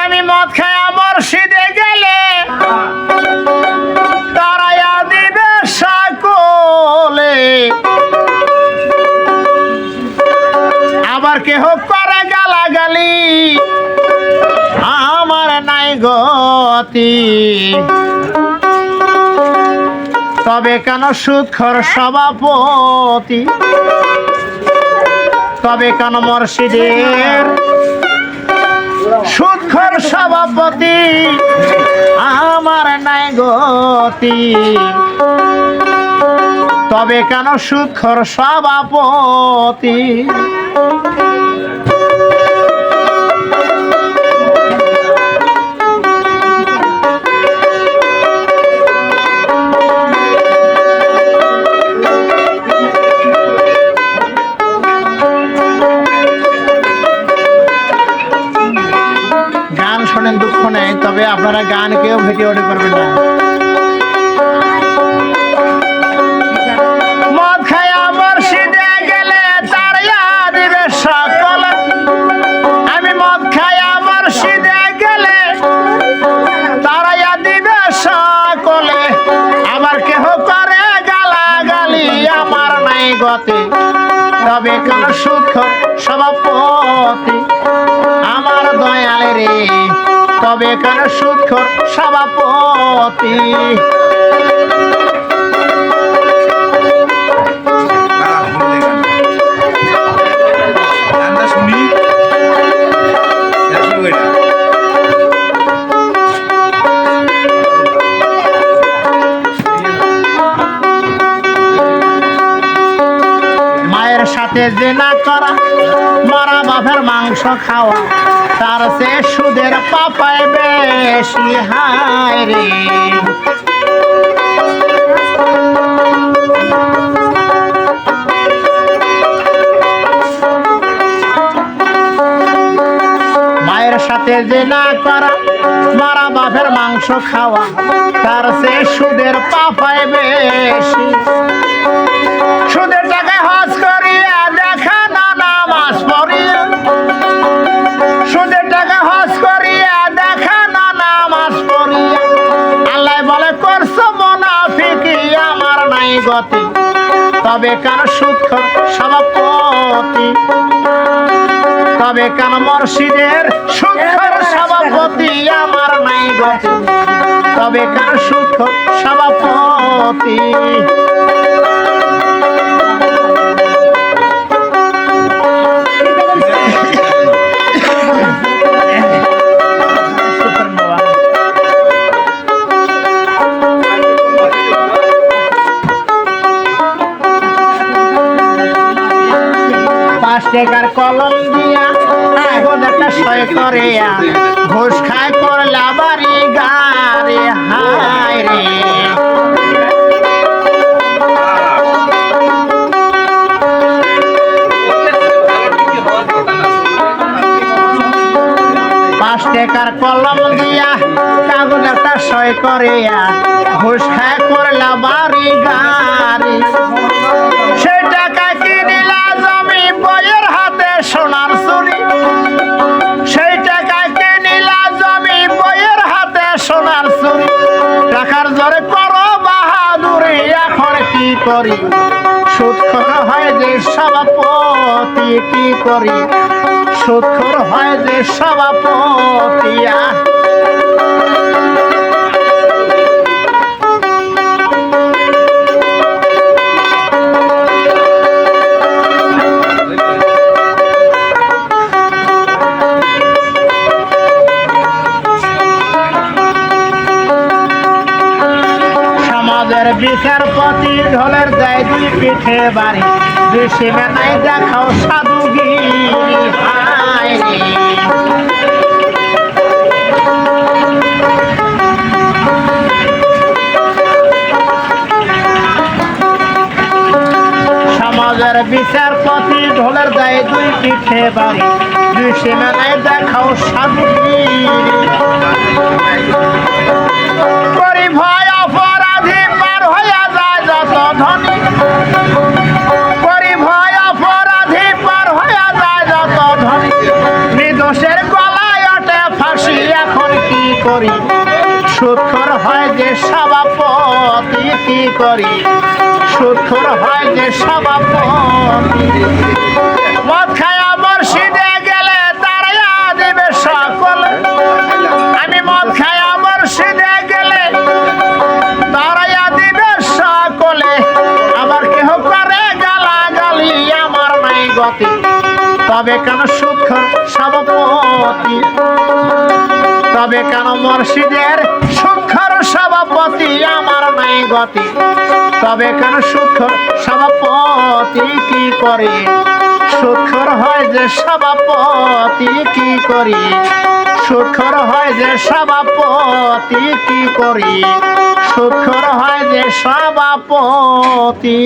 আমি মদ খায়া মসজিদে গেলে তারাইয়া দিবে সকলে আবার কেহ করে গালাগালি আমার নাই গতি তবে কেন সুদখোর সভাপতি তবে কেন মসজিদের সুদখোর সভাপতি আমার নাই গতি তবে কেন সুদখোর সভাপতি দুঃখ নেই তবে আপনারা গান কেউ ভিডিও করবেন না মদ খায়া মসজিদে গেলে তারাইয়া দিবে সকলে আমি মদ খায়া মসজিদে গেলে তারাইয়া দিবে সকলে আবার কেহ করে গালাগালি আমার নাই গতি তবে কেন সুদখোর সভাপতি আমার দয়ালে রে তবে কেন সুদখোর সভাপতি মায়ের সাথে জেনা করা মারা বাপের মাংস খাওয়া তার সে সুদের পাপায় বেশি হায় রে মায়ের সাথে জেনা করা মারা বাপের মাংস খাওয়া তার সে সুদের পাপায় বেশি সুদের টাকায় হজ করিয়া দেখা না নামাজ পড়িয়া সুদের টাকা হজ করিয়া দেখা না নামাজ পড়িয়া আল্লাহ বলে করছো মুনাফিকি আমার নাই গতি তবে কেন সুদখোর সভাপতি তবে কেন মসজিদের সুদখোর সভাপতি আমার নাই গতি তবে কেন সুদখোর সভাপতি টাকার কলম দিয়া এখন একটা সই করে ঘুষ খায় করলা বাড়ি গাড়ি হায় রে 5 টাকার কলম দিয়া কাগজ একটা সই করে ঘুষ খায় করলা বাড়ি গাড়ি সেই টাকা কিনিলা জমি বইয়ের হাতে সোনার চুরি সেই টাকা কিনিলা জমি বইয়ের হাতে সোনার চুরি টাকার জোরে করো বাহাদুরি এখন কি করি সুদখোর হয় যে সভাপতি কি করি সুদখোর হয় যে সভাপতি বিচারপতি ঢোলের যায় দুই পিঠে বাড়ি দুই সীমে নাই দেখাও সাধুগিরি হায় রে। সমাজের বিচারপতি ঢোলের যায় দুই পিঠে বাড়ি দুই সীমে নাই দেখাও সাধুগিরি করি ভয় অপরাধী পার হইয়া যায় যত ধনী করি ভয় অপরাধী পার হইয়া যায় যত ধনী নির্দোষের গলায় ওঠে ফাঁসি এখন কি করি সুৎখর হয় যে সভাপতি কি করি সুৎখর হয় যে সভাপতি মদ খায়া মসজিদে গেলে তারা দিবে সকল আমি মদ খায়া মসজিদে গেলে তারা দিবে সকলে আবার কেহ করে গালাগালি আমার নাই গতি তবে কেন সুৎখর সভাপতি তবে কেন মসজিদের সুৎখর সভাপতি আমার নাই গতি তবে কেন সুৎখর সভাপতি কি করে সুৎখর হয় যে সভাপতি কি করি সুৎখর হয় যে সভাপতি কি করি সুৎখর হয় যে সভাপতি